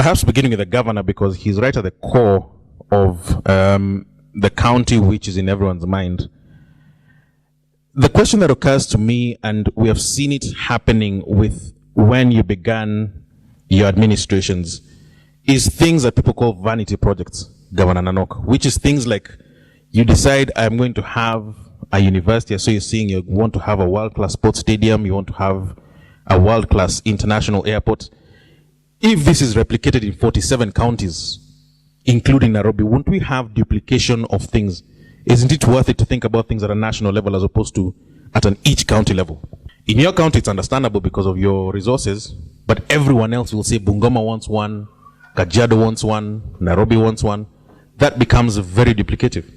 Perhaps beginning with the governor, because he's right at the core of the county which is in everyone's mind. The question that occurs to me, and we have seen it happening with when you began your administrations, is things that people call vanity projects, Governor Nanok, which is things like you decide I'm going to have a university, so you're saying you want to have a world-class sports stadium, you want to have a world-class international airport. If this is replicated in 47 counties, including Nairobi, won't we have duplication of things? Isn't it worth it to think about things at a national level as opposed to at an each county level? In your county, it's understandable because of your resources, but everyone else will say Bungoma wants one, Kajiado wants one, Nairobi wants one. That becomes very duplicative.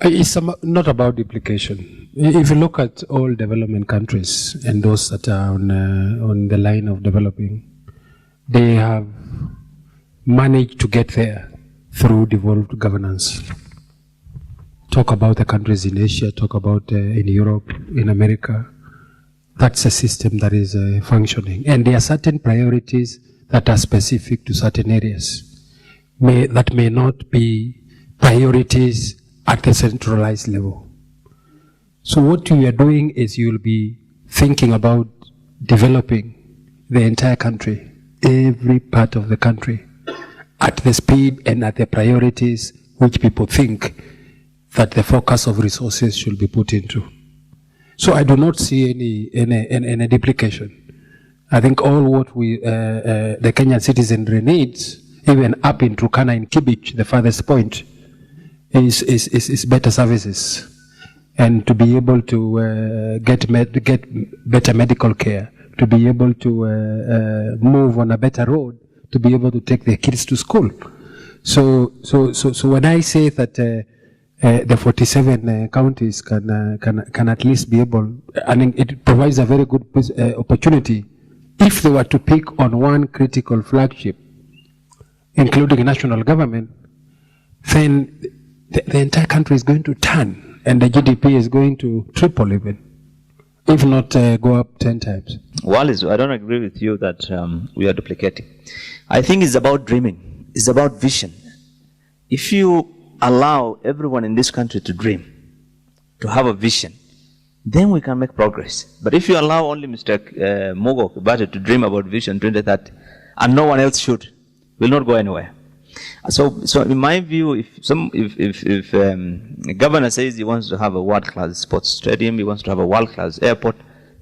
It's not about duplication. If you look at all development countries and those that are on the line of developing, they have managed to get there through devolved governance. Talk about the countries in Asia, talk about in Europe, in America. That's a system that is functioning. And there are certain priorities that are specific to certain areas that may not be priorities at the centralized level. So what you are doing is you'll be thinking about developing the entire country, every part of the country, at the speed and at the priorities which people think that the focus of resources should be put into. So I do not see any duplication. I think all what the Kenyan citizenry needs, even up in Turkana in Kibich, the farthest point, is better services, and to be able to get better medical care, to be able to move on a better road, to be able to take their kids to school. So when I say that the 47 counties can at least be able, I mean, it provides a very good opportunity if they were to pick on one critical flagship, including national government, then the entire country is going to turn, and the GDP is going to triple even, if not go up 10 times. Wallace, I don't agree with you that we are duplicating. I think it's about dreaming. It's about vision. If you allow everyone in this country to dream, to have a vision, then we can make progress. But if you allow only Mr. Mugo Kibate to dream about Vision 2030, and no one else should, we'll not go anywhere. So in my view, if a governor says he wants to have a world-class sports stadium, he wants to have a world-class airport,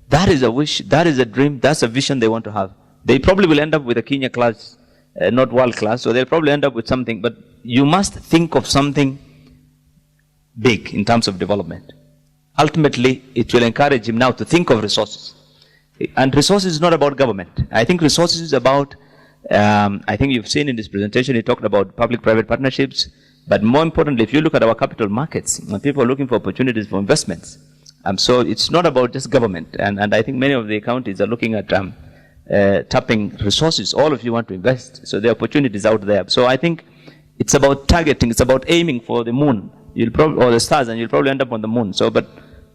that is a wish, that is a dream, that's a vision they want to have. They probably will end up with a Kenya class, not world-class, so they'll probably end up with something, but you must think of something big in terms of development. Ultimately, it will encourage him now to think of resources. And resources is not about government. I think resources is about, I think you've seen in this presentation, he talked about public-private partnerships, but more importantly, if you look at our capital markets, people are looking for opportunities for investments. So it's not about just government, and I think many of the counties are looking at tapping resources. All of you want to invest, so the opportunities out there. So I think it's about targeting, it's about aiming for the moon, or the stars, and you'll probably end up on the moon. So, but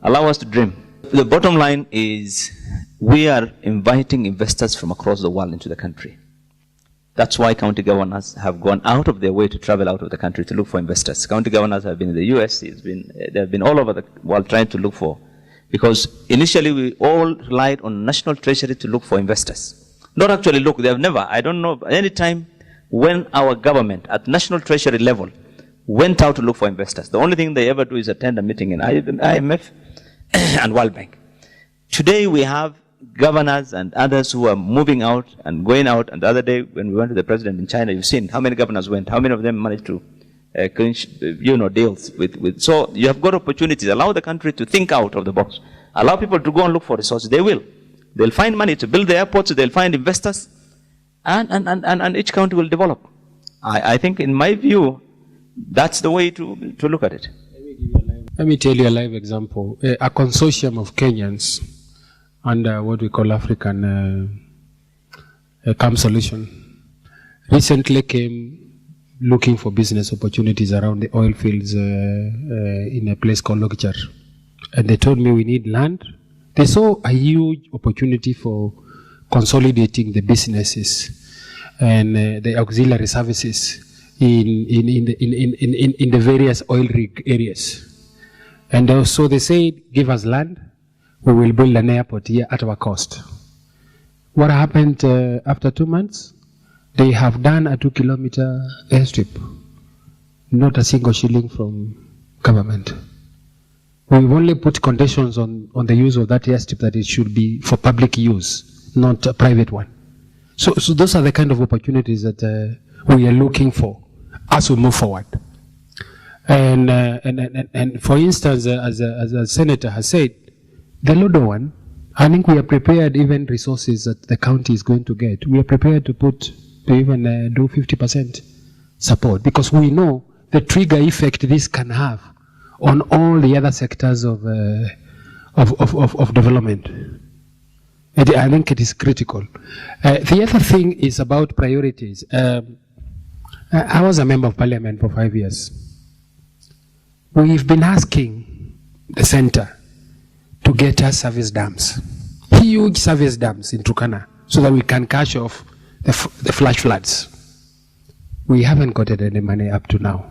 allow us to dream. The bottom line is we are inviting investors from across the world into the country. That's why county governors have gone out of their way to travel out of the country to look for investors. County governors have been in the US, they have been all over the world trying to look for, because initially we all relied on national treasury to look for investors. Not actually look, they have never, I don't know, any time when our government at national treasury level went out to look for investors, the only thing they ever do is attend a meeting in IMF and World Bank. Today we have governors and others who are moving out and going out, and the other day when we went to the president in China, you've seen how many governors went, how many of them managed to clinch, deals with. So you have got opportunities. Allow the country to think out of the box. Allow people to go and look for resources. They will. They'll find money to build the airports, they'll find investors, and each county will develop. I think in my view, that's the way to look at it. Let me tell you a live example. A consortium of Kenyans under what we call African CAM Solution recently came looking for business opportunities around the oil fields in a place called Logichar. And they told me we need land. They saw a huge opportunity for consolidating the businesses. and the auxiliary services in the various oil rig areas. And so they said, give us land, we will build an airport here at our cost. What happened after 2 months? They have done a 2-kilometer airstrip. Not a single shilling from government. We've only put conditions on the use of that airstrip that it should be for public use, not a private one. So those are the kind of opportunities that we are looking for as we move forward. And for instance, as a senator has said, the Lodo one, I think we are prepared, even resources that the county is going to get, we are prepared to even do 50% support, because we know the trigger effect this can have on all the other sectors of development. I think it is critical. The other thing is about priorities. I was a member of parliament for 5 years. We've been asking the center to get us service dams, huge service dams in Turkana, so that we can cash off the flash floods. We haven't gotten any money up to now.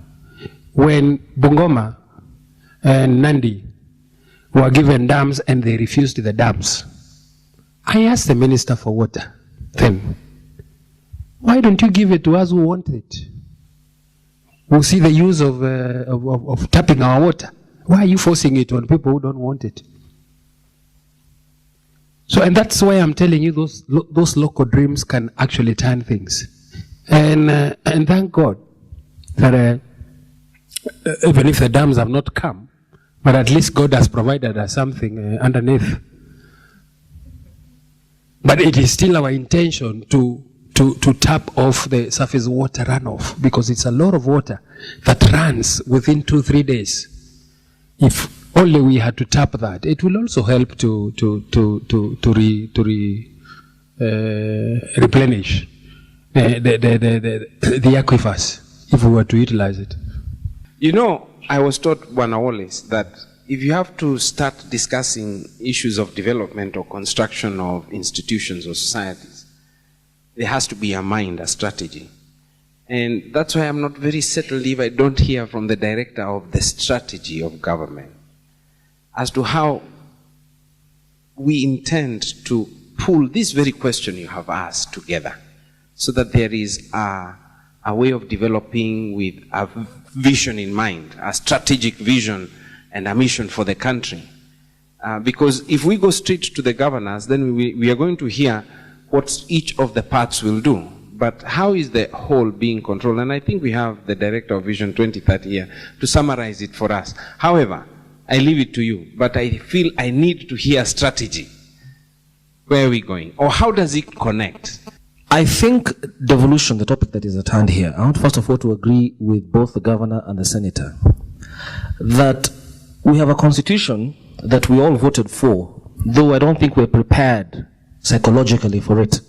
When Bungoma and Nandi were given dams and they refused the dams, I asked the Minister for Water then, why don't you give it to us who want it? We'll see the use of tapping our water. Why are you forcing it on people who don't want it? So, and that's why I'm telling you those local dreams can actually turn things. And thank God that even if the dams have not come, but at least God has provided us something underneath. But it is still our intention to tap off the surface water runoff, because it's a lot of water that runs within 2-3 days. If only we had to tap that, it will also help to replenish the aquifers if we were to utilize it. You know, I was taught, Wanawales, that if you have to start discussing issues of development or construction of institutions or societies, there has to be a mind, a strategy. And that's why I'm not very settled if I don't hear from the director of the strategy of government as to how we intend to pull this very question you have asked together, so that there is a way of developing with a vision in mind, a strategic vision and a mission for the country. Because if we go straight to the governors, then we are going to hear what each of the parts will do. But how is the whole being controlled? And I think we have the Director of Vision 2030 here to summarize it for us. However, I leave it to you, but I feel I need to hear strategy. Where are we going? Or how does it connect? I think devolution, the topic that is at hand here, I want first of all to agree with both the governor and the senator that we have a constitution that we all voted for, though I don't think we're prepared psychologically for it.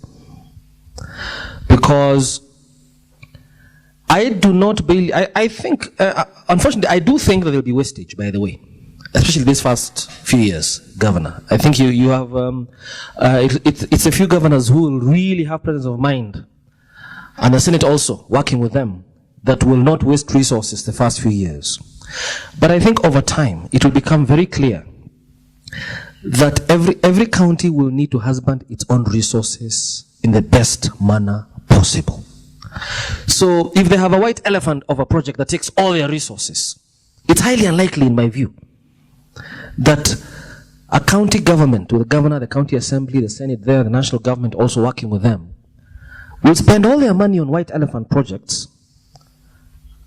Because I do not believe, I think, unfortunately, I do think that there will be wastage, by the way, especially these first few years, Governor. I think you have, it's a few governors who will really have presence of mind, and the Senate also, working with them, that will not waste resources the first few years. But I think over time, it will become very clear that every county will need to husband its own resources in the best manner possible. So if they have a white elephant of a project that takes all their resources, it's highly unlikely, in my view, that a county government, with the governor, the county assembly, the Senate there, the national government also working with them, will spend all their money on white elephant projects,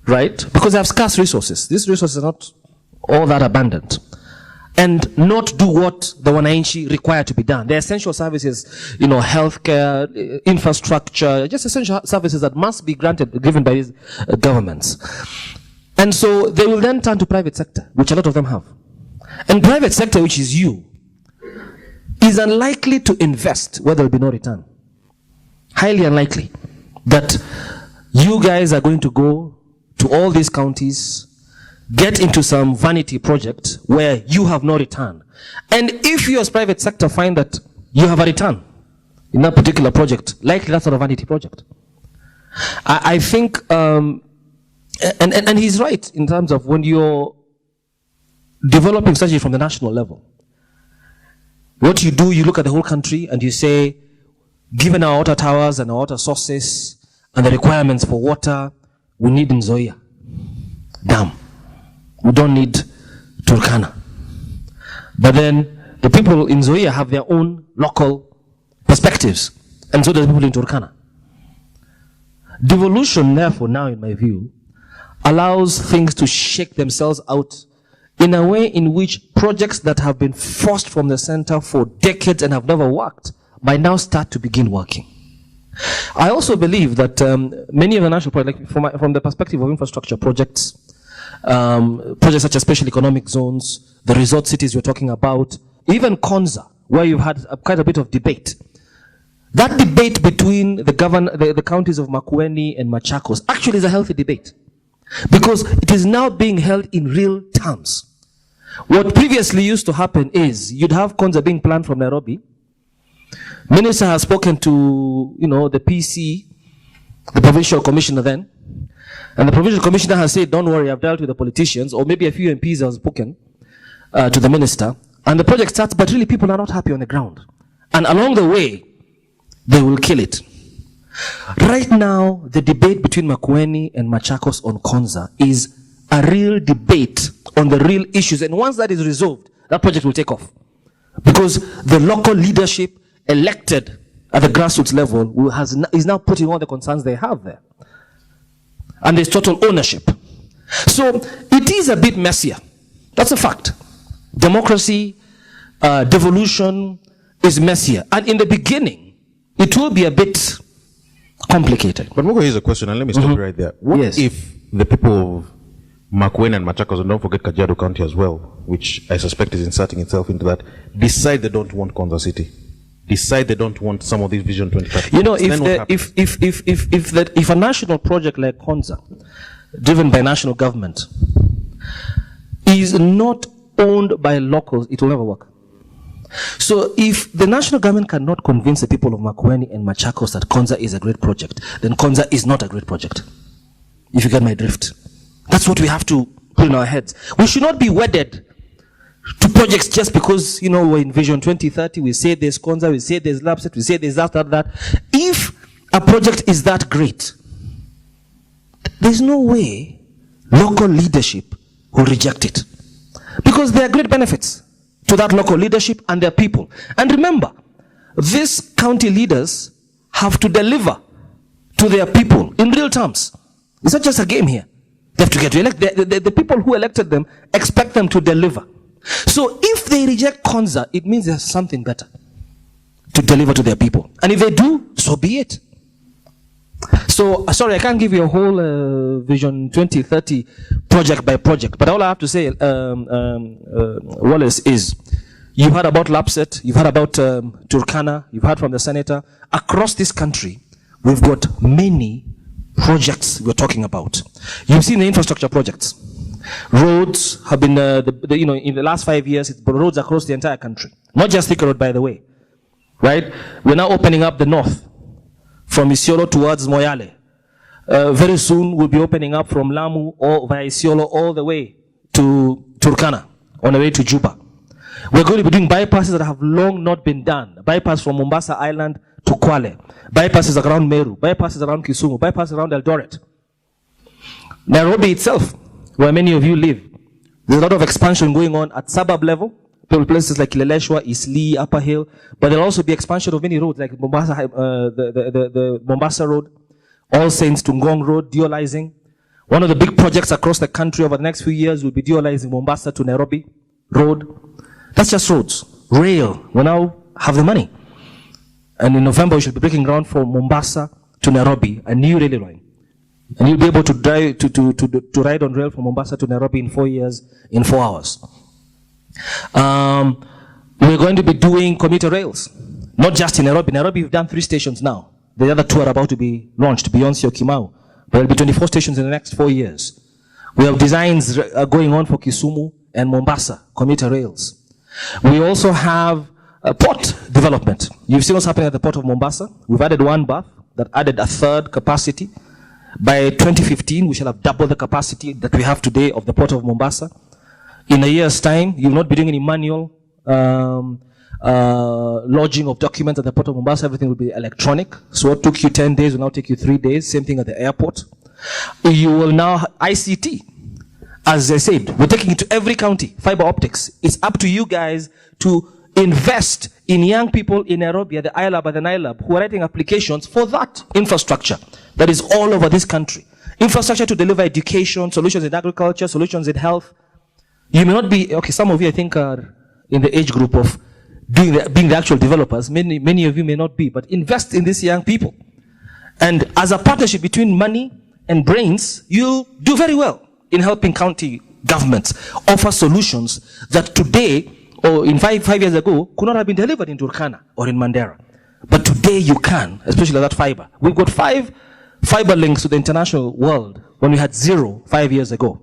right? Because they have scarce resources. These resources are not all that abundant. And not do what the wananchi require to be done. The essential services, healthcare, infrastructure, just essential services that must be given by these governments. And so they will then turn to private sector, which a lot of them have. And private sector, which is you, is unlikely to invest where there will be no return. Highly unlikely that you guys are going to go to all these counties, get into some vanity project where you have no return. And if you as private sector find that you have a return in that particular project, likely that's not a vanity project. I think, and he's right in terms of when you're developing strategy from the national level. What you do, you look at the whole country and you say, given our water towers and our water sources and the requirements for water, we need Nzoia Dam. We don't need Turkana. But then the people in Nzoia have their own local perspectives, and so do the people in Turkana. Devolution, therefore, now in my view, allows things to shake themselves out in a way in which projects that have been forced from the center for decades and have never worked might now start to begin working. I also believe that many of the national projects, like from the perspective of infrastructure projects, projects such as special economic zones, the resort cities you're talking about, even Konza, where you've had quite a bit of debate. That debate between the counties of Makueni and Machakos actually is a healthy debate, because it is now being held in real terms. What previously used to happen is you'd have Konza being planned from Nairobi. Minister has spoken to, the PC, the provincial commissioner then, and the provincial commissioner has said, don't worry, I've dealt with the politicians, or maybe a few MPs have spoken to the minister, and the project starts, but really people are not happy on the ground. And along the way, they will kill it. Right now, the debate between Makueni and Machakos on Konza is a real debate on the real issues. And once that is resolved, that project will take off. Because the local leadership elected at the grassroots level is now putting all the concerns they have there. And there's total ownership. So it is a bit messier. That's a fact. Democracy, devolution is messier. And in the beginning, it will be a bit complicated. But Mogo, here's a question, and let me stop you right there. What if the people of Makueni and Machakos, and don't forget Kajiado County as well, which I suspect is inserting itself into that, decide they don't want Konza City? Decide they don't want some of these Vision 2030. If a national project like Konza, driven by national government, is not owned by locals, it will never work. So if the national government cannot convince the people of Makueni and Machakos that Konza is a great project, then Konza is not a great project. If you get my drift. That's what we have to put in our heads. We should not be wedded to projects just because, we're in Vision 2030, we say there's Konza, we say there's Lapset, we say there's that. If a project is that great, there's no way local leadership will reject it. Because there are great benefits to that local leadership and their people. And remember, these county leaders have to deliver to their people in real terms. It's not just a game here. They have to get elected. The people who elected them expect them to deliver. So if they reject Konza, it means there's something better to deliver to their people. And if they do, so be it. So, sorry, I can't give you a whole Vision 2030 project by project, but all I have to say, Wallace, is you've heard about Lapset, you've heard about Turkana, you've heard from the senator. Across this country, we've got many projects we're talking about. You've seen the infrastructure projects. Roads have been, in the last 5 years, it's roads across the entire country. Not just Thika Road, by the way. Right? We're now opening up the north, from Isiolo towards Moyale. Very soon we'll be opening up from Lamu or via Isiolo all the way to Turkana, on the way to Juba. We're going to be doing bypasses that have long not been done. Bypass from Mombasa Island to Kwale. Bypasses around Meru. Bypasses around Kisumu. Bypasses around Eldoret. Nairobi itself, where many of you live, there's a lot of expansion going on at suburb level. Places like Kileleshwa, Eastleigh, Upper Hill, but there'll also be expansion of many roads like Mombasa, the Mombasa Road, All Saints to Ngong Road, dualizing. One of the big projects across the country over the next few years will be dualizing Mombasa to Nairobi Road. That's just roads. Rail, we now have the money. And in November, we should be breaking ground for Mombasa to Nairobi, a new railway line. And you'll be able to drive, to ride on rail from Mombasa to Nairobi in 4 years, in 4 hours. We're going to be doing commuter rails, not just in Nairobi. Nairobi, we've done 3 stations now. The other 2 are about to be launched beyond Syokimau. There'll be 24 stations in the next 4 years. We have designs going on for Kisumu and Mombasa commuter rails. We also have port development. You've seen what's happening at the port of Mombasa. We've added 1 berth that added a 3rd capacity By 2015, we shall have doubled the capacity that we have today of the port of Mombasa. In a year's time, you will not be doing any manual lodging of documents at the port of Mombasa. Everything will be electronic. So what took you 10 days will now take you 3 days. Same thing at the airport. You will now ICT. As I said, we're taking it to every county. Fiber optics. It's up to you guys to invest in young people in Nairobi at the ILAB and the NILAB who are writing applications for that infrastructure that is all over this country. Infrastructure to deliver education, solutions in agriculture, solutions in health. You may not be, okay, some of you I think are in the age group of being the actual developers. Many of you may not be, but invest in these young people. And as a partnership between money and brains, you'll do very well in helping county governments offer solutions that today, or in five years ago, could not have been delivered in Turkana or in Mandera. But today you can, especially that fiber. We've got 5 fiber links to the international world when we had 0 5 years ago.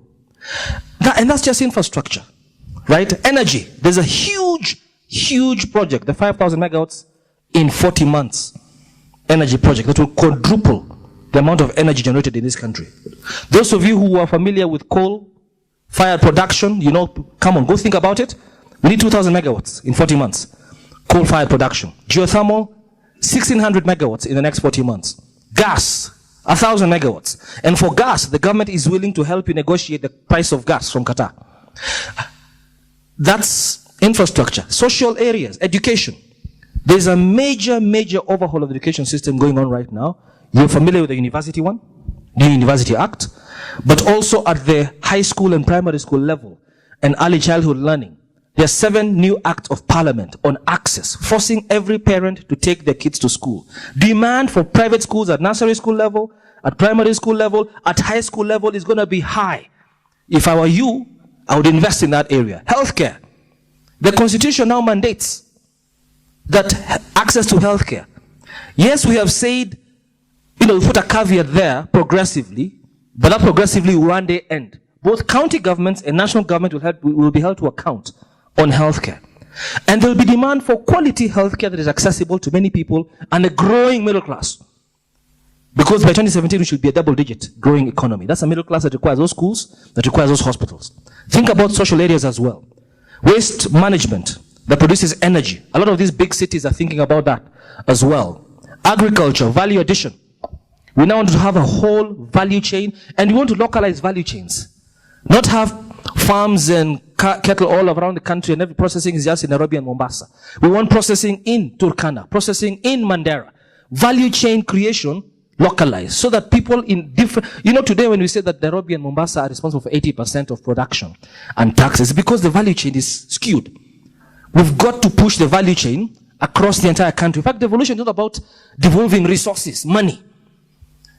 And that's just infrastructure, right? Energy. There's a huge project, the 5,000 megawatts in 40 months energy project that will quadruple the amount of energy generated in this country. Those of you who are familiar with coal-fired production, you know, come on, go think about it. We need 2,000 megawatts in 40 months. Coal-fired production. Geothermal, 1,600 megawatts in the next 40 months. Gas, 1,000 megawatts. And for gas, the government is willing to help you negotiate the price of gas from Qatar. That's infrastructure. Social areas, education. There's a major overhaul of the education system going on right now. You're familiar with the university one, the University Act, but also at the high school and primary school level and early childhood learning. There are 7 new acts of parliament on access, forcing every parent to take their kids to school. Demand for private schools at nursery school level, at primary school level, at high school level is going to be high. If I were you, I would invest in that area. Healthcare. The Constitution now mandates that access to healthcare. Yes, we have said, we put a caveat there progressively, but that progressively will one day end. Both county governments and national government will be held to account on healthcare. And there will be demand for quality healthcare that is accessible to many people and a growing middle class. Because by 2017, we should be a double-digit growing economy. That's a middle class that requires those schools, that requires those hospitals. Think about social areas as well. Waste management that produces energy. A lot of these big cities are thinking about that as well. Agriculture, value addition. We now want to have a whole value chain, and we want to localize value chains. Not have farms and cattle all around the country and every processing is just in Nairobi and Mombasa. We want processing in Turkana, processing in Mandera. Value chain creation localized so that people in different, today when we say that Nairobi and Mombasa are responsible for 80% of production and taxes, because the value chain is skewed. We've got to push the value chain across the entire country. In fact, devolution is not about devolving resources, money,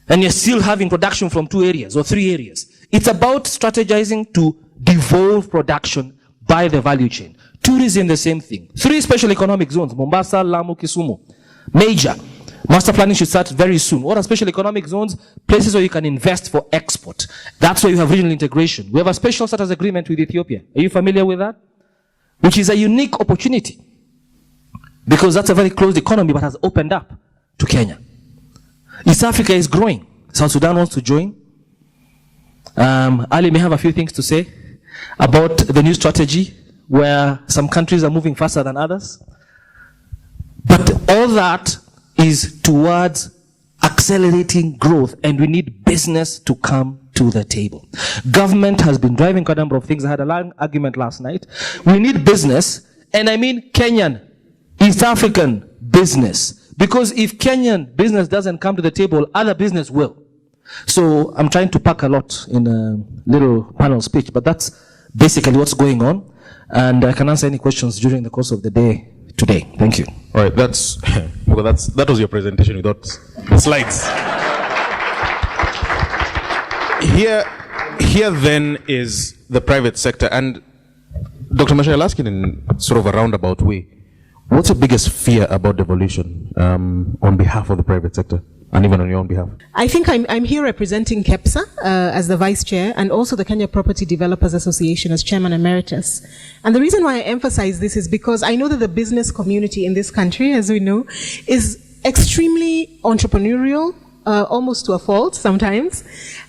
and you're still having production from 2 areas or 3 areas. It's about strategizing to devolve production by the value chain. Tourism, the same thing. 3 special economic zones, Mombasa, Lamu, Kisumu. Major. Master planning should start very soon. What are special economic zones? Places where you can invest for export. That's where you have regional integration. We have a special status agreement with Ethiopia. Are you familiar with that? Which is a unique opportunity. Because that's a very closed economy but has opened up to Kenya. East Africa is growing. South Sudan wants to join. Ali may have a few things to say about the new strategy where some countries are moving faster than others. But all that is towards accelerating growth, and we need business to come to the table. Government has been driving a number of things. I had a long argument last night. We need business, and I mean Kenyan, East African business. Because if Kenyan business doesn't come to the table, other business will. So I'm trying to pack a lot in a little panel speech, but that's basically what's going on. And I can answer any questions during the course of the day today. Thank you. All right, that was your presentation without the slides. Here then is the private sector. And Dr. Masha, I'll ask you in sort of a roundabout way. What's your biggest fear about devolution on behalf of the private sector and even on your own behalf? I think I'm here representing KEPSA as the vice chair and also the Kenya Property Developers Association as chairman emeritus. And the reason why I emphasize this is because I know that the business community in this country, as we know, is extremely entrepreneurial, almost to a fault sometimes.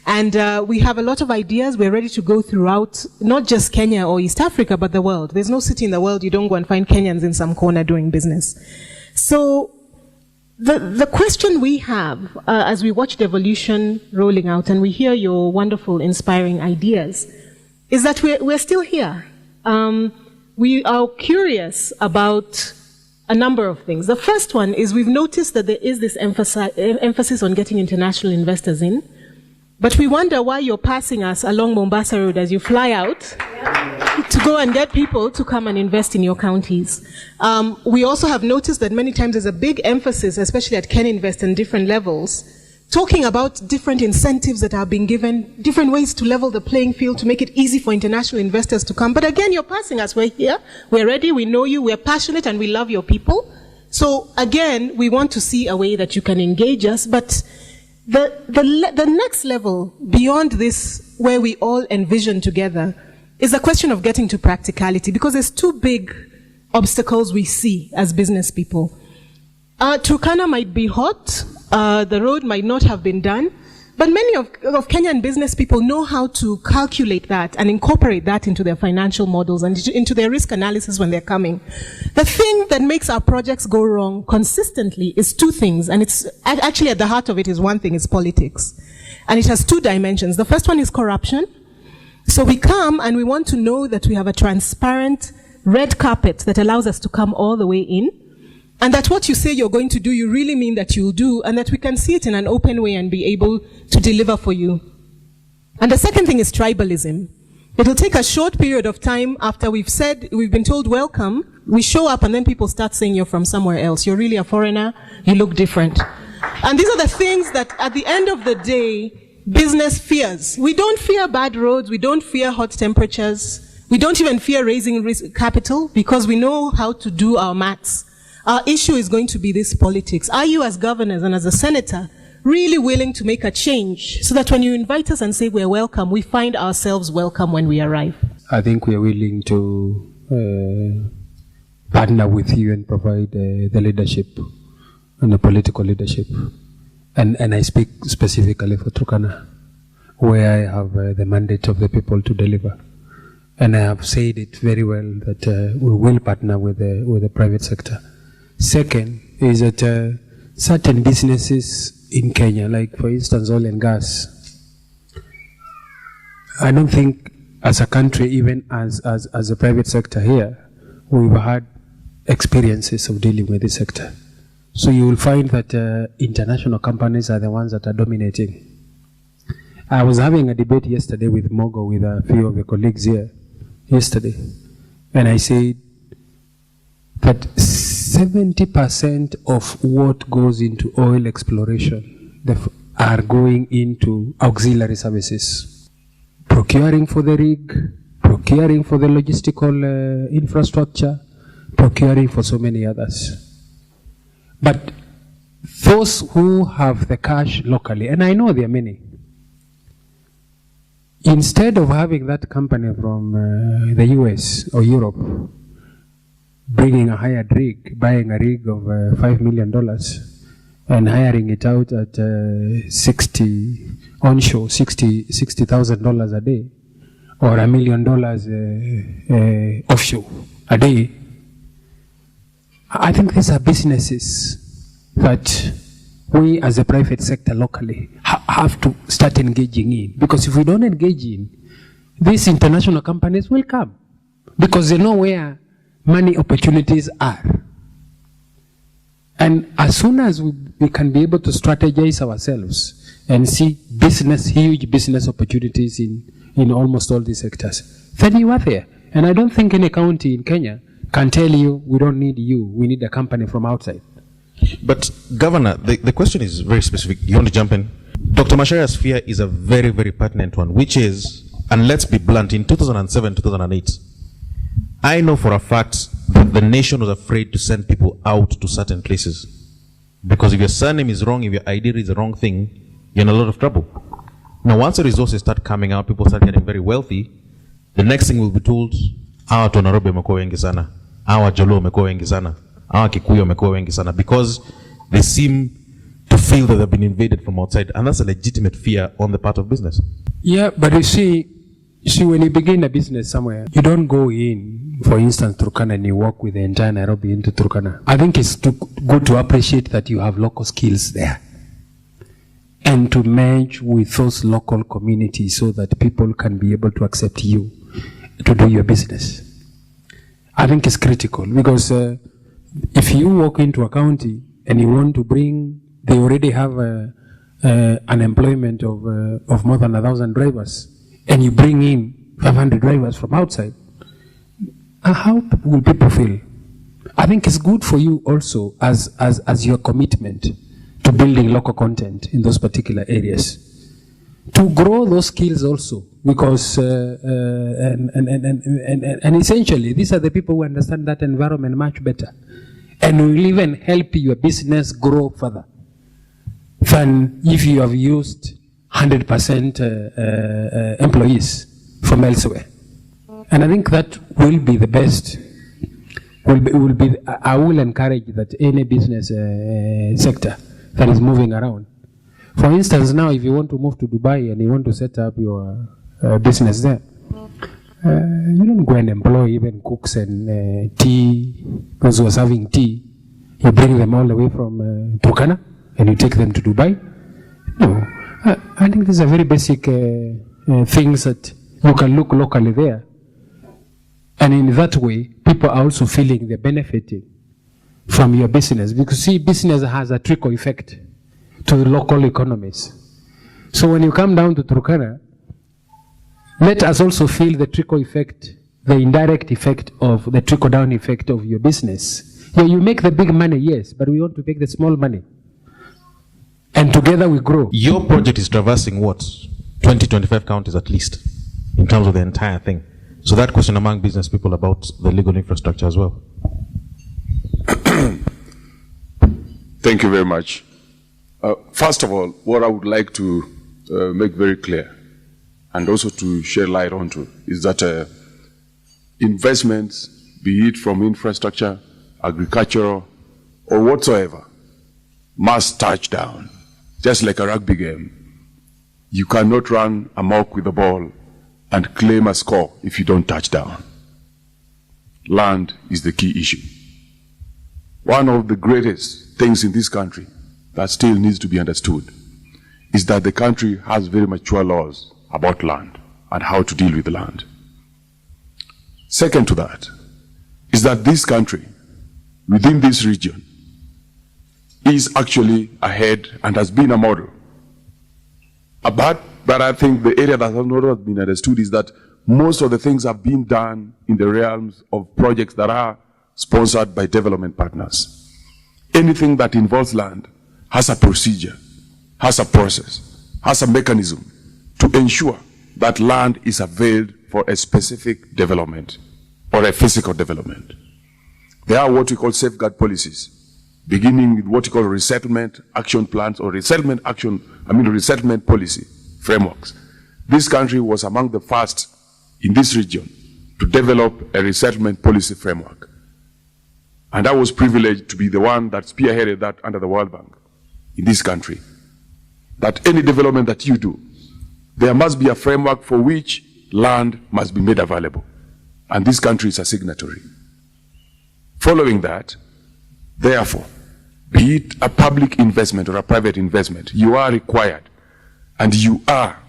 And we have a lot of ideas. We're ready to go throughout, not just Kenya or East Africa, but the world. There's no city in the world you don't go and find Kenyans in some corner doing business. So the question we have as we watch devolution rolling out and we hear your wonderful, inspiring ideas is that we're still here. We are curious about a number of things. The first one is we've noticed that there is this emphasis on getting international investors in, but we wonder why you're passing us along Mombasa Road as you fly out to go and get people to come and invest in your counties. We also have noticed that many times there's a big emphasis, especially at Ken Invest and different levels, talking about different incentives that are being given, different ways to level the playing field to make it easy for international investors to come. But again, you're passing us. We're here, we're ready, we know you, we're passionate, and we love your people. So again, we want to see a way that you can engage us. But the next level beyond this, where we all envision together, is a question of getting to practicality, because there's two big obstacles we see as business people. Turkana might be hot, the road might not have been done, but many of Kenyan business people know how to calculate that and incorporate that into their financial models and into their risk analysis when they're coming. The thing that makes our projects go wrong consistently is two things, and it's actually at the heart of it is one thing, it's politics. And it has two dimensions. The first one is corruption. So we come and we want to know that we have a transparent red carpet that allows us to come all the way in, and that what you say you're going to do, you really mean that you'll do, and that we can see it in an open way and be able to deliver for you. And the second thing is tribalism. It'll take a short period of time after we've been told welcome, we show up and then people start saying you're from somewhere else. You're really a foreigner, you look different. And these are the things that at the end of the day, business fears. We don't fear bad roads, we don't fear hot temperatures, we don't even fear raising risk capital because we know how to do our maths. Our issue is going to be this politics. Are you as governors and as a senator really willing to make a change so that when you invite us and say we're welcome, we find ourselves welcome when we arrive? I think we are willing to partner with you and provide the leadership and the political leadership. And I speak specifically for Turkana, where I have the mandate of the people to deliver. And I have said it very well that we will partner with the private sector. Second is that certain businesses in Kenya, like for instance oil and gas, I don't think as a country, even as a private sector here, we've had experiences of dealing with this sector. So you will find that international companies are the ones that are dominating. I was having a debate yesterday with Mogo, with a few of the colleagues here yesterday, and I said that 70% of what goes into oil exploration are going into auxiliary services. Procuring for the rig, procuring for the logistical infrastructure, procuring for so many others. But those who have the cash locally, and I know there are many, instead of having that company from the US or Europe bringing a hired rig, buying a rig of $5 million and hiring it out at onshore, $60,000 a day, or $1 million offshore a day, I think these are businesses that we as a private sector locally have to start engaging in. Because if we don't engage in, these international companies will come because they know where money opportunities are. And as soon as we can be able to strategize ourselves and see huge business opportunities in almost all these sectors, then you are there. And I don't think any county in Kenya can tell you, we don't need you, we need a company from outside. But Governor, the question is very specific. You want to jump in? Dr. Masharia's fear is a very, very pertinent one, which is, and let's be blunt, in 2007, 2008, I know for a fact that the nation was afraid to send people out to certain places. Because if your surname is wrong, if your ID is the wrong thing, you're in a lot of trouble. Now, once the resources start coming out, people start getting very wealthy, the next thing we'll be told, our to Nairobi wamekuwa wengi sana, our Jolo wamekuwa wengi sana, our Kikuyu wamekuwa wengi sana, because they seem to feel that they've been invaded from outside, and that's a legitimate fear on the part of business. Yeah, but you see, when you begin a business somewhere, you don't go in, for instance, Turkana, and you walk with the entire Nairobi into Turkana. I think it's good to appreciate that you have local skills there and to merge with those local communities so that people can be able to accept you to do your business. I think it's critical because if you walk into a county and you want to bring, they already have an employment of more than 1,000 drivers, and you bring in 500 drivers from outside, how will people feel? I think it's good for you also as your commitment to building local content in those particular areas, to grow those skills also, because and essentially these are the people who understand that environment much better and will even help your business grow further than if you have used 100% employees from elsewhere. And I think that will be the best. I will encourage that any business sector that is moving around. For instance, now if you want to move to Dubai and you want to set up your business there, you don't go and employ even cooks and tea, those who are serving tea. You bring them all the way from Turkana and you take them to Dubai. No, I think these are very basic things that you can look locally there. And in that way, people are also feeling they're benefiting from your business. Because see, business has a trickle effect to the local economies. So when you come down to Turkana, let us also feel the trickle effect, the indirect effect of the trickle down effect of your business. Yeah, you make the big money, yes, but we want to make the small money. And together we grow. Your project is traversing what? 20, 25 counties at least, in terms of the entire thing. So that question among business people about the legal infrastructure as well. Thank you very much. First of all, what I would like to make very clear and also to shed light onto is that investments, be it from infrastructure, agricultural, or whatsoever, must touch down. Just like a rugby game. You cannot run amok with the ball and claim a score if you don't touch down. Land is the key issue. One of the greatest things in this country that still needs to be understood is that the country has very mature laws about land and how to deal with the land. Second to that is that this country, within this region, is actually ahead and has been a model. But I think the area that has not been understood is that most of the things have been done in the realms of projects that are sponsored by development partners. Anything that involves land has a procedure, has a process, has a mechanism to ensure that land is availed for a specific development or a physical development. There are what we call safeguard policies, beginning with what we call resettlement action plans or resettlement policy frameworks. This country was among the first in this region to develop a resettlement policy framework. And I was privileged to be the one that spearheaded that under the World Bank in this country. That any development that you do, there must be a framework for which land must be made available. And this country is a signatory. Following that, therefore, be it a public investment or a private investment, you are required and you are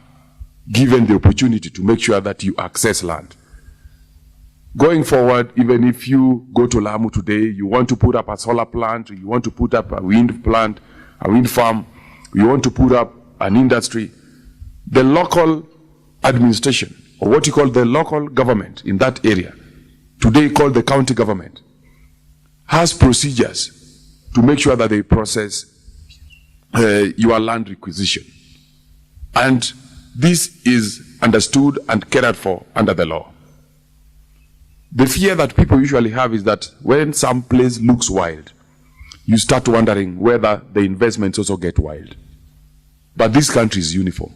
given the opportunity to make sure that you access land. Going forward, even if you go to Lamu today, you want to put up a solar plant, you want to put up a wind plant, a wind farm, you want to put up an industry, the local administration, or what you call the local government in that area, today called the county government, has procedures to make sure that they process your land requisition. And this is understood and catered for under the law. The fear that people usually have is that when some place looks wild, you start wondering whether the investments also get wild. But this country is uniform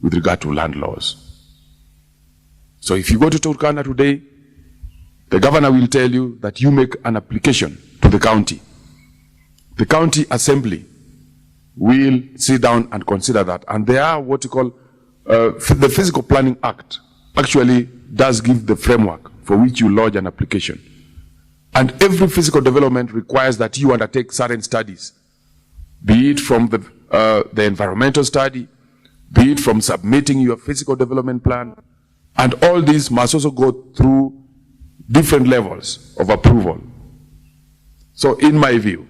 with regard to land laws. So if you go to Turkana today, the governor will tell you that you make an application to the county. The county assembly will sit down and consider that. And there are what you call the Physical Planning Act actually does give the framework for which you lodge an application. And every physical development requires that you undertake certain studies, be it from the environmental study, be it from submitting your physical development plan, and all these must also go through different levels of approval. So in my view,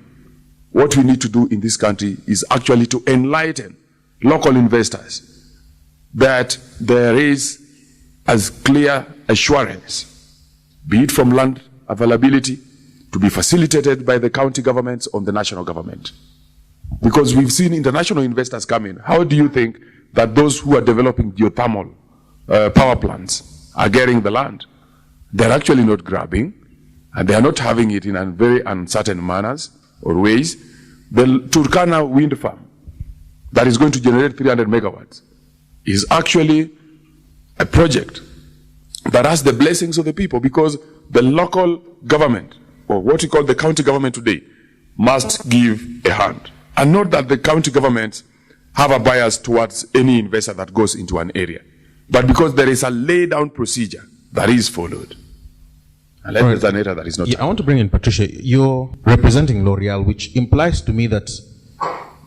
what we need to do in this country is actually to enlighten local investors that there is as clear assurance, be it from land availability, to be facilitated by the county governments on the national government. Because we've seen international investors come in. How do you think that those who are developing geothermal power plants are getting the land? They're actually not grabbing, and they are not having it in a very uncertain manners or ways. The Turkana wind farm that is going to generate 300 megawatts is actually a project that has the blessings of the people, because the local government, or what we call the county government today, must give a hand. And not that the county governments have a bias towards any investor that goes into an area, but because there is a laid down procedure that is followed. Unless there's an area that is not. Yeah, I want to bring in Patricia. You're representing L'Oreal, which implies to me that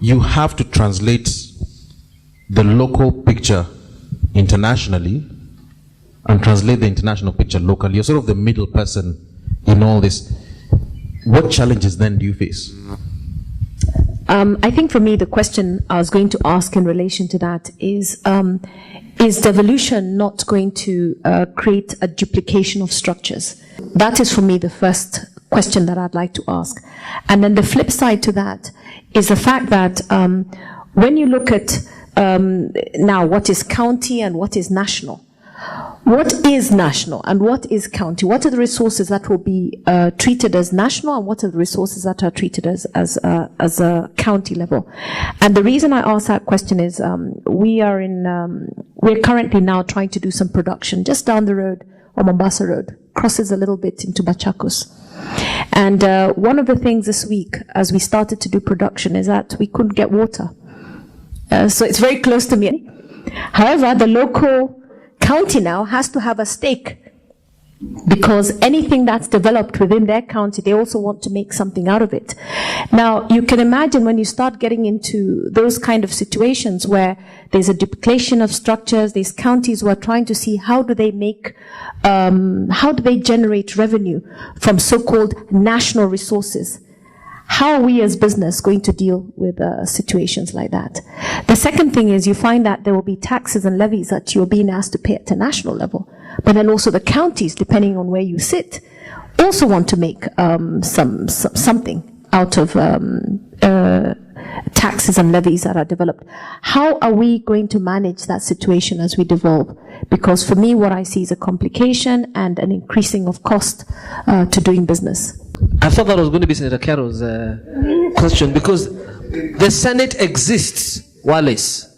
you have to translate the local picture internationally and translate the international picture locally. You're sort of the middle person in all this. What challenges then do you face? I think for me, the question I was going to ask in relation to that is devolution not going to create a duplication of structures? That is for me the first question that I'd like to ask. And then the flip side to that is the fact that when you look at now what is county and what is national, what is national and what is county? What are the resources that will be treated as national, and what are the resources that are treated as a county level? And the reason I ask that question is we're currently now trying to do some production just down the road on Mombasa Road, crosses a little bit into Machakos. And one of the things this week, as we started to do production, is that we couldn't get water. So it's very close to me. However, the local county now has to have a stake, because anything that's developed within their county, they also want to make something out of it. Now, you can imagine when you start getting into those kind of situations where there's a duplication of structures, these counties who are trying to see how do they make, how do they generate revenue from so-called national resources. How are we as business going to deal with situations like that? The second thing is you find that there will be taxes and levies that you're being asked to pay at a national level. But then also the counties, depending on where you sit, also want to make something out of taxes and levies that are developed. How are we going to manage that situation as we devolve? Because for me, what I see is a complication and an increasing of cost to doing business. I thought that was going to be Senator Carroll's question, because the Senate exists, Wallace,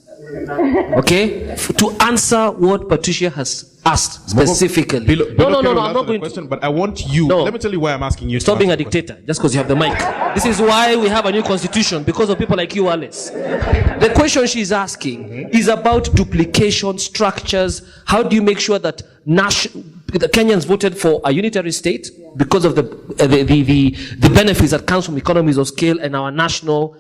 okay, to answer what Patricia has asked specifically. No, I'm not going question, but I want you. No. Let me tell you why I'm asking you. Stop being a dictator just because you have the mic. This is why we have a new constitution, because of people like you, Wallace. The question she's asking is about duplication structures. How do you make sure that the Kenyans voted for a unitary state because of the benefits that comes from economies of scale and our national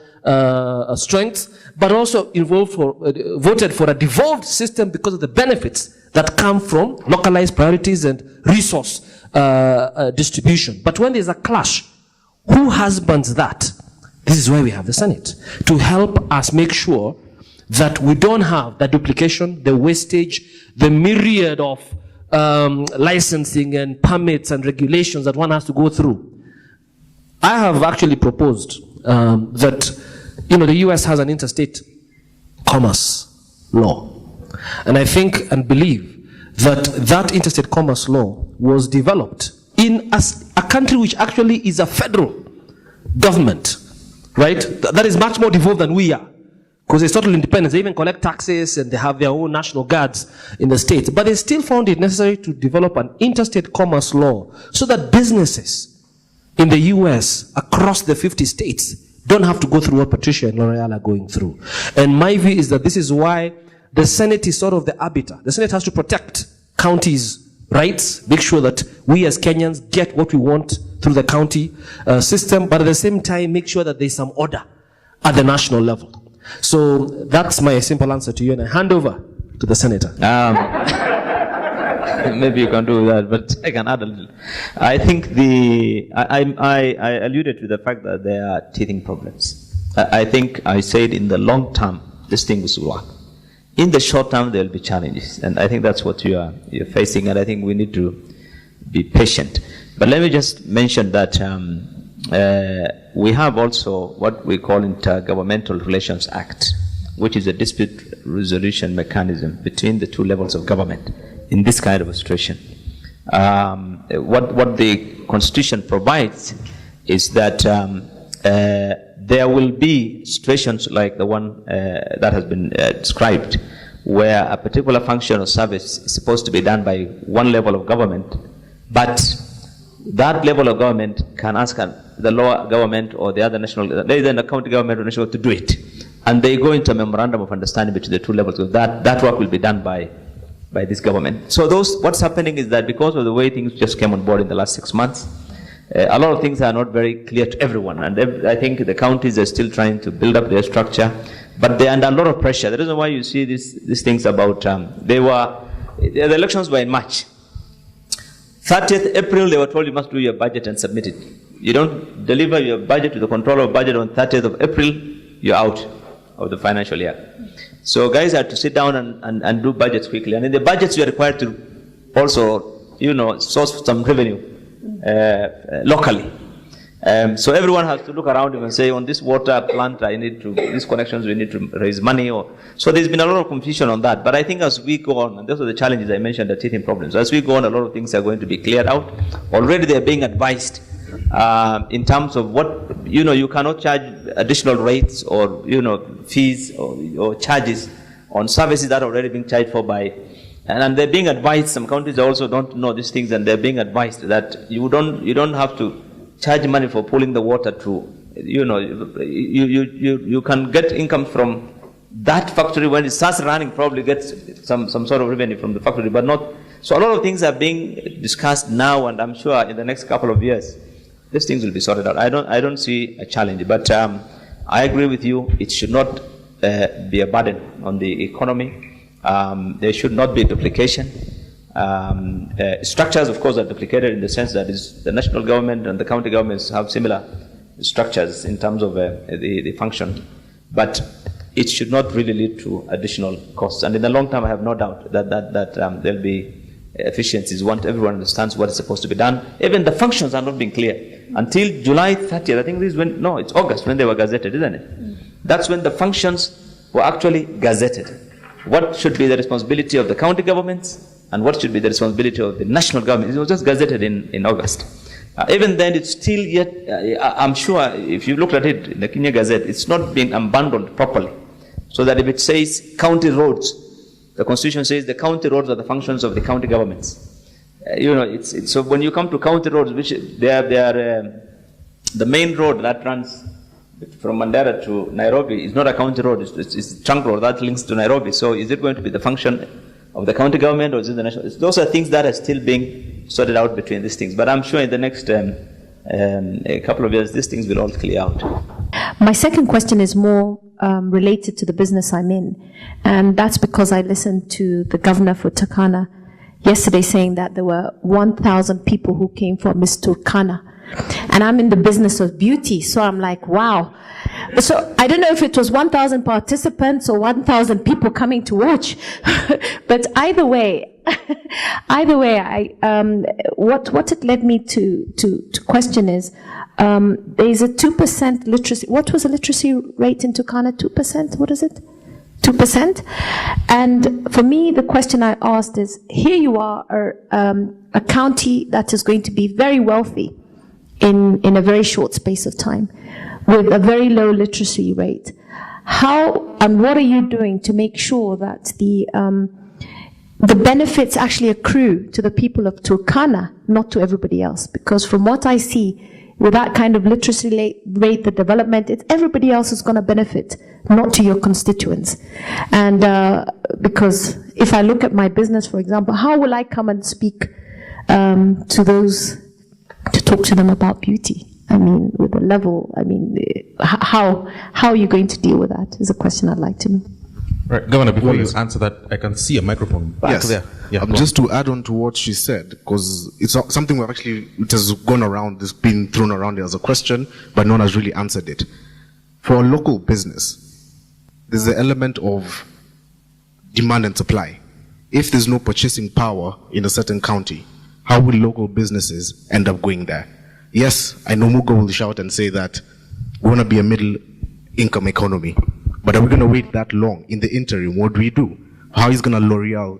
strengths, but also voted for a devolved system because of the benefits that come from localized priorities and resource distribution. But when there's a clash, who husbands that? This is why we have the Senate, to help us make sure that we don't have the duplication, the wastage, the myriad of licensing and permits and regulations that one has to go through. I have actually proposed that, the US has an interstate commerce law. And I think and believe that interstate commerce law was developed in a country which actually is a federal government, right? That is much more devolved than we are. Because they're total independence. They even collect taxes and they have their own national guards in the state. But they still found it necessary to develop an interstate commerce law so that businesses in the US across the 50 states don't have to go through what Patricia and L'Oreal are going through. And my view is that this is why the Senate is sort of the arbiter. The Senate has to protect counties' rights, make sure that we as Kenyans get what we want through the county system, but at the same time make sure that there's some order at the national level. So that's my simple answer to you, and I hand over to the Senator. Maybe you can do that, but I can add a little. I think I alluded to the fact that there are teething problems. I think I said in the long term, this thing will work. In the short term, there will be challenges, and I think that's what you're facing, and I think we need to be patient. But let me just mention that we have also what we call Intergovernmental Relations Act, which is a dispute resolution mechanism between the two levels of government in this kind of a situation. What the Constitution provides is that there will be situations like the one that has been described, where a particular function or service is supposed to be done by one level of government, but that level of government can ask the lower government or the other national, either the county government or national, to do it. And they go into a memorandum of understanding between the two levels. So that work will be done by this government. So what's happening is that because of the way things just came on board in the last 6 months, a lot of things are not very clear to everyone. And I think the counties are still trying to build up their structure, but they're under a lot of pressure. The reason why you see these things about, the elections were in March. 30th April, they were told you must do your budget and submit it. You don't deliver your budget to the controller of budget on 30th of April, you're out of the financial year. So guys had to sit down and do budgets quickly. And in the budgets, you're required to also, source some revenue locally. So everyone has to look around him and say, on this water plant, these connections, we need to raise money. So there's been a lot of confusion on that. But I think as we go on, and those are the challenges I mentioned, the teething problems. As we go on, a lot of things are going to be cleared out. Already they're being advised in terms of what, you cannot charge additional rates or, fees or charges on services that are already being charged for by, and they're being advised, some counties also don't know these things, and they're being advised that you don't have to charge money for pulling the water through. You can get income from that factory when it starts running, probably gets some sort of revenue from the factory, but not. So a lot of things are being discussed now, and I'm sure in the next couple of years, these things will be sorted out. I don't see a challenge, but I agree with you. It should not be a burden on the economy. There should not be duplication. Structures, of course, are duplicated in the sense that the national government and the county governments have similar structures in terms of the function, but it should not really lead to additional costs. And in the long term, I have no doubt that there'll be efficiencies once everyone understands what is supposed to be done. Even the functions are not being clear. Until July 30th, I think it's August when they were gazetted, isn't it? That's when the functions were actually gazetted. What should be the responsibility of the county governments and what should be the responsibility of the national government? It was just gazetted in August. Even then, it's still yet, I'm sure if you look at it in the Kenya Gazette, it's not being unbundled properly. So that if it says county roads, the Constitution says the county roads are the functions of the county governments. So when you come to county roads, which they are the main road that runs from Mandera to Nairobi is not a county road, it's a trunk road that links to Nairobi. So is it going to be the function of the county government or is it the national? Those are things that are still being sorted out between these things. But I'm sure in the next a couple of years, these things will all clear out. My second question is more related to the business I'm in. And that's because I listened to the governor for Turkana yesterday saying that there were 1,000 people who came for Miss Turkana. And I'm in the business of beauty, so I'm like, wow. So I don't know if it was 1,000 participants or 1,000 people coming to watch. But either way, what it led me to question is, there is a 2% literacy. What was the literacy rate in Turkana? 2%? What is it? 2%? And for me, the question I asked is, here you are, a county that is going to be very wealthy in a very short space of time, with a very low literacy rate. How and what are you doing to make sure that the benefits actually accrue to the people of Turkana, not to everybody else? Because from what I see, with that kind of literacy rate, the development, everybody else is going to benefit, not to your constituents. And because if I look at my business, for example, how will I come and speak to those, to talk to them about beauty? I mean, with the level, I mean, how are you going to deal with that is a question I'd like to know. Right, Governor, before you answer that, I can see a microphone back there. Yeah, just to add on to what she said, because it's something it has gone around, it's been thrown around as a question, but no one has really answered it. For a local business, there's the element of demand and supply. If there's no purchasing power in a certain county, how will local businesses end up going there? Yes, I know Mugo will shout and say that we want to be a middle income economy, but are we going to wait that long? In the interim, what do we do? How is going to L'Oreal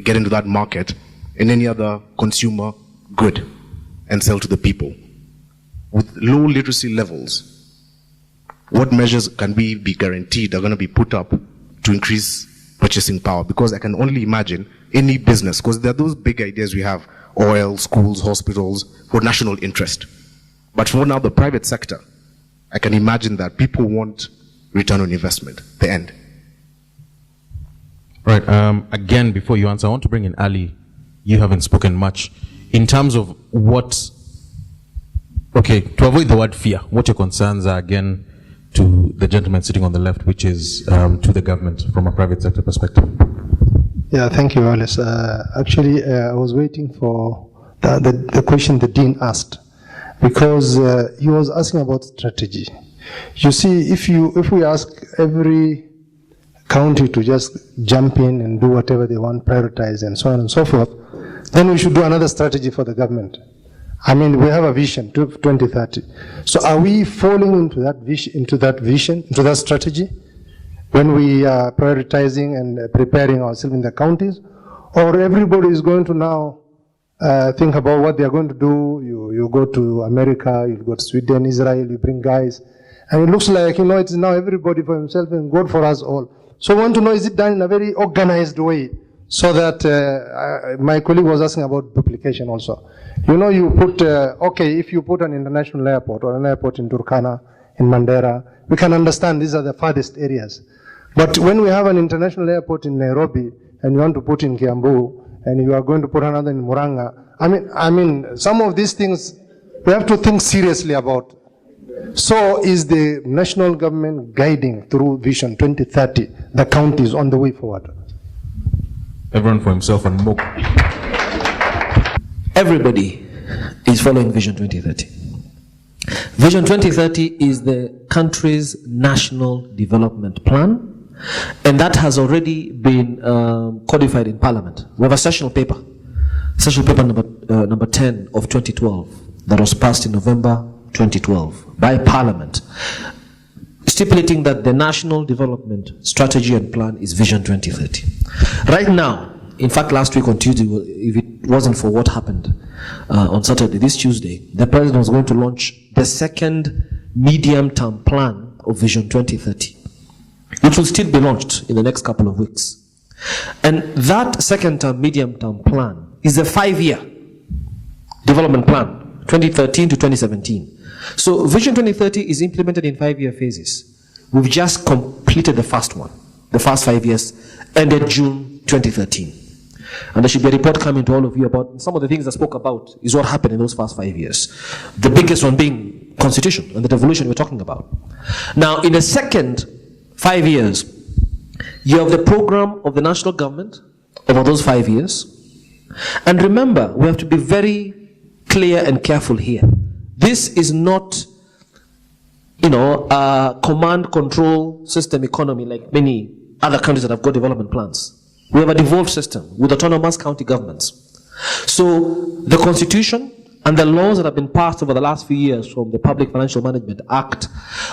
get into that market and any other consumer good and sell to the people? With low literacy levels, what measures can we be guaranteed are going to be put up to increase purchasing power? Because I can only imagine any business, because there are those big ideas we have, oil, schools, hospitals, for national interest. But for now, the private sector, I can imagine that people want return on investment, the end. Right, again, before you answer, I want to bring in Ali. You haven't spoken much. In terms of what, okay, to avoid the word fear, what your concerns are, again, to the gentleman sitting on the left, which is to the government from a private sector perspective. Yeah, thank you, Alice. Actually, I was waiting for the question the Dean asked, because he was asking about strategy. You see, if we ask every county to just jump in and do whatever they want, prioritize and so on and so forth, then we should do another strategy for the government. I mean, we have a vision to 2030. So are we falling into that vision, into that strategy, when we are prioritizing and preparing ourselves in the counties? Or everybody is going to now think about what they are going to do? You go to America, you go to Sweden, Israel, you bring guys, and it looks like, it's now everybody for himself and God for us all. So I want to know, is it done in a very organized way? So that, my colleague was asking about duplication also. You put, if you put an international airport or an airport in Turkana, in Mandera, we can understand these are the farthest areas. But when we have an international airport in Nairobi, and you want to put in Kiambu, and you are going to put another in Muranga, I mean, some of these things we have to think seriously about. So is the national government guiding through Vision 2030 the counties on the way forward? Everyone for himself and Mok. Everybody is following Vision 2030. Vision 2030 is the country's national development plan, and that has already been codified in Parliament. We have a sessional paper number 10 of 2012, that was passed in November 2012 by Parliament, stipulating that the national development strategy and plan is Vision 2030. Right now, in fact, last week on Tuesday, if it wasn't for what happened on Saturday, this Tuesday, the President was going to launch the second medium-term plan of Vision 2030, which will still be launched in the next couple of weeks. And that second-term medium-term plan is a 5-year development plan, 2013 to 2017. So Vision 2030 is implemented in 5-year phases. We've just completed the first one. The first 5 years ended June 2013. And there should be a report coming to all of you about some of the things I spoke about is what happened in those first 5 years. The biggest one being Constitution and the devolution we're talking about. Now, in the second 5 years, you have the program of the national government over those 5 years. And remember, we have to be very clear and careful here. This is not, a command control system economy like many other countries that have got development plans. We have a devolved system with autonomous county governments. So the Constitution and the laws that have been passed over the last few years from the Public Financial Management Act,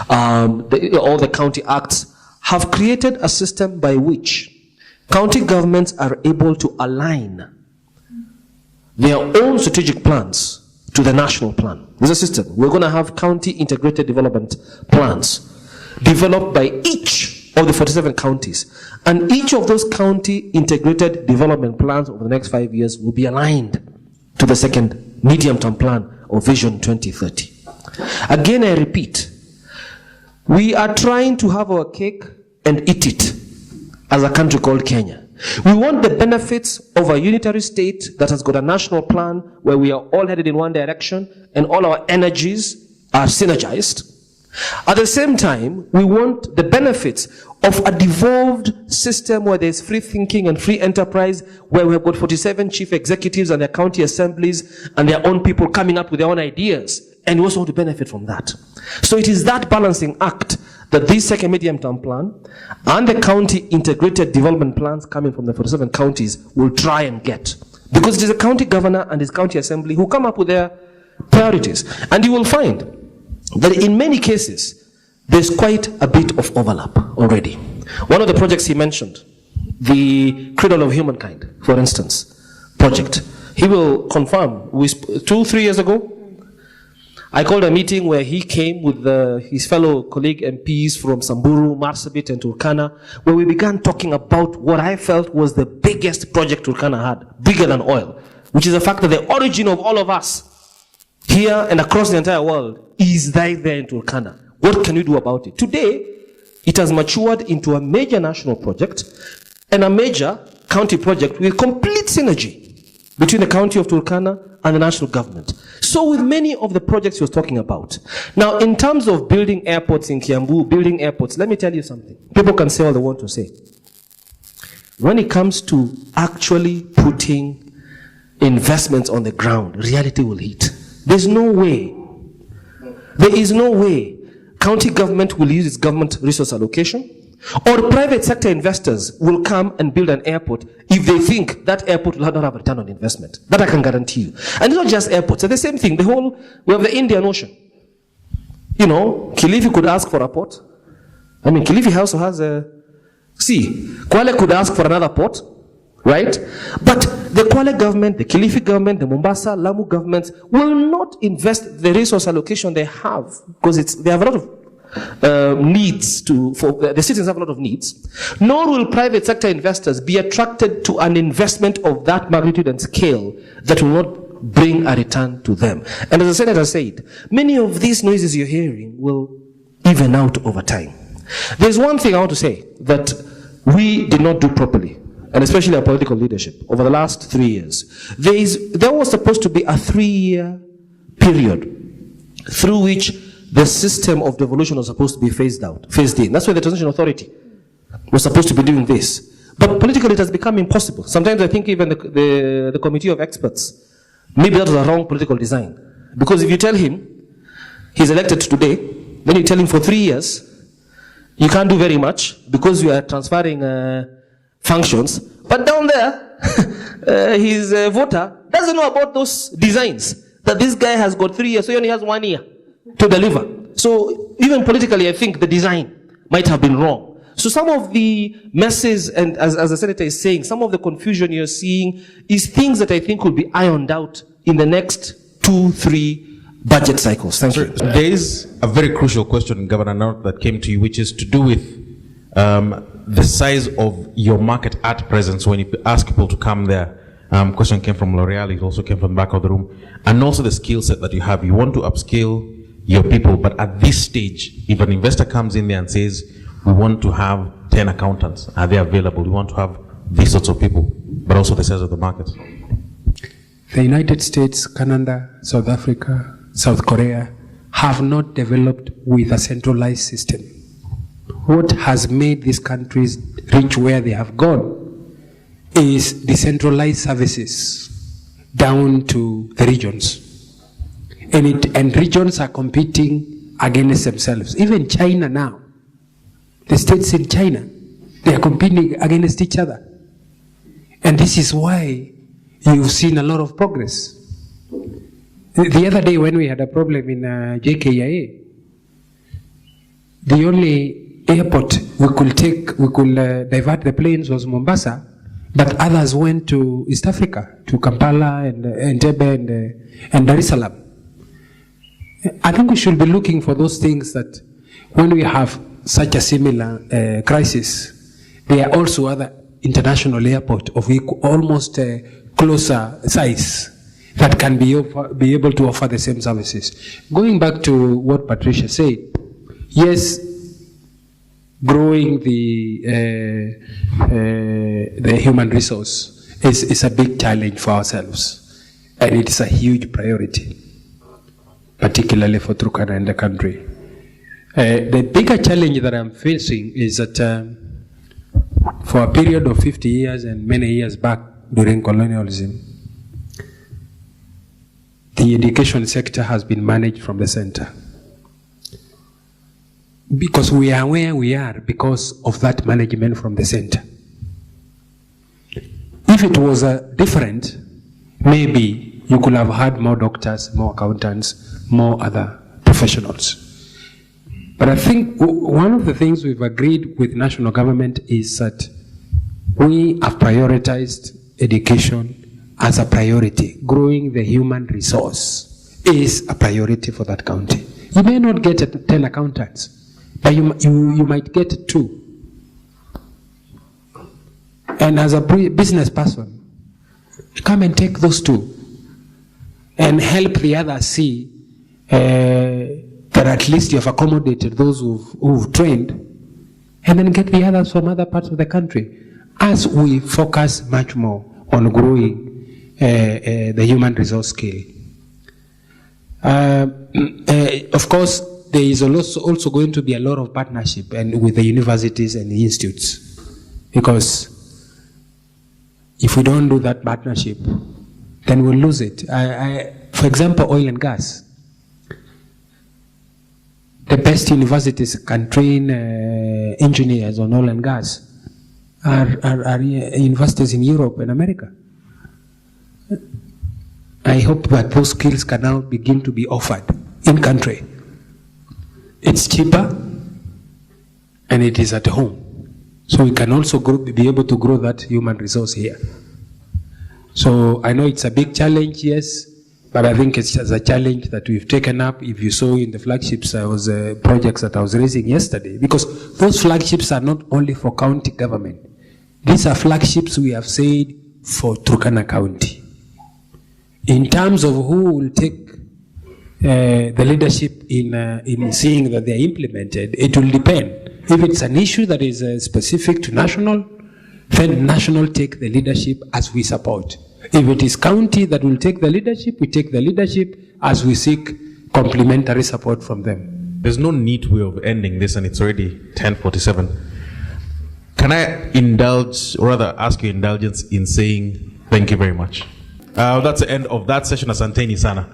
all the county acts, have created a system by which county governments are able to align their own strategic plans to the national plan. There's a system. We're going to have county integrated development plans developed by each of the 47 counties. And each of those county integrated development plans over the next 5 years will be aligned to the second medium-term plan of Vision 2030. Again, I repeat, we are trying to have our cake and eat it as a country called Kenya. We want the benefits of a unitary state that has got a national plan where we are all headed in one direction and all our energies are synergized. At the same time, we want the benefits of a devolved system where there's free thinking and free enterprise, where we have got 47 chief executives and their county assemblies and their own people coming up with their own ideas. And we also want to benefit from that. So it is that balancing act that this second medium-term plan and the county integrated development plans coming from the 47 counties will try and get. Because it is a county governor and his county assembly who come up with their priorities. And you will find that in many cases, there's quite a bit of overlap already. One of the projects he mentioned, the Cradle of Humankind, for instance, project, he will confirm, 2-3 years ago, I called a meeting where he came with his fellow colleague MPs from Samburu, Marsabit, and Turkana, where we began talking about what I felt was the biggest project Turkana had, bigger than oil, which is the fact that the origin of all of us here and across the entire world is right there in Turkana. What can we do about it? Today, it has matured into a major national project and a major county project with complete synergy between the county of Turkana and the national government. So with many of the projects he was talking about. Now, in terms of building airports in Kiambu, building airports, let me tell you something. People can say all they want to say. When it comes to actually putting investments on the ground, reality will hit. There's no way. There is no way county government will use its government resource allocation, or private sector investors will come and build an airport if they think that airport will not have a return on investment. That I can guarantee you. And it's not just airports. It's the same thing. We have the Indian Ocean. You know, Kilifi could ask for a port. I mean, Kilifi also has a sea. Kwale could ask for another port, right? But the Kwale government, the Kilifi government, the Mombasa, Lamu governments will not invest the resource allocation they have because they have a lot of needs the citizens have a lot of needs, nor will private sector investors be attracted to an investment of that magnitude and scale that will not bring a return to them. And as the Senator said, many of these noises you're hearing will even out over time. There's one thing I want to say that we did not do properly, and especially our political leadership, over the last 3 years. There was supposed to be a 3-year period through which the system of devolution was supposed to be phased in. That's why the Transition Authority was supposed to be doing this. But politically it has become impossible. Sometimes I think even the committee of experts, maybe that was a wrong political design. Because if you tell him he's elected today, then you tell him for 3 years, you can't do very much because you are transferring functions. But down there, his voter doesn't know about those designs. That this guy has got 3 years, so he only has 1 year to deliver. So even politically, I think the design might have been wrong. So some of the messes, and as the Senator is saying, some of the confusion you're seeing is things that I think will be ironed out in the next 2-3 budget cycles. Thank you. There is a very crucial question, Governor, now that came to you, which is to do with the size of your market art presence when you ask people to come there. Question came from L'Oreal, it also came from the back of the room. And also the skill set that you have. You want to upskill your people, but at this stage, if an investor comes in there and says, we want to have 10 accountants, are they available? We want to have these sorts of people, but also the size of the market. The United States, Canada, South Africa, South Korea have not developed with a centralized system. What has made these countries reach where they have gone is decentralized services down to the regions. And regions are competing against themselves. Even China now, the states in China, they are competing against each other. And this is why you've seen a lot of progress. The other day when we had a problem in JKIA, the only airport we could divert the planes was Mombasa, but others went to East Africa, to Kampala and Entebbe and Dar es Salaam. I think we should be looking for those things that when we have such a similar crisis, there are also other international airports of almost closer size that can be able to offer the same services. Going back to what Patricia said, yes, growing the human resource is a big challenge for ourselves, and it's a huge priority, particularly for Turkana and the country. The bigger challenge that I'm facing is that for a period of 50 years and many years back during colonialism, the education sector has been managed from the center. Because we are where we are because of that management from the center. If it was different, maybe you could have had more doctors, more accountants, more other professionals. But I think one of the things we've agreed with national government is that we have prioritized education as a priority. Growing the human resource is a priority for that county. You may not get 10 accountants, but you might get 2. And as a business person, come and take those 2 and help the others see that at least you have accommodated those who've trained, and then get the others from other parts of the country, as we focus much more on growing the human resource skill. Of course, there is also going to be a lot of partnership and with the universities and the institutes, because if we don't do that partnership, then we'll lose it. For example, oil and gas. The best universities can train engineers on oil and gas are universities in Europe and America. I hope that those skills can now begin to be offered in country. It's cheaper and it is at home. So we can also be able to grow that human resource here. So I know it's a big challenge, yes, but I think it's a challenge that we've taken up. If you saw in the flagships, projects that I was raising yesterday, because those flagships are not only for county government. These are flagships, we have said, for Turkana County. In terms of who will take the leadership in seeing that they're implemented, it will depend. If it's an issue that is specific to national, then national take the leadership as we support. If it is county that will take the leadership, we take the leadership as we seek complementary support from them. There's no neat way of ending this, and it's already 10:47. Can I indulge, or rather ask your indulgence in saying thank you very much? That's the end of that session. Asanteni sana.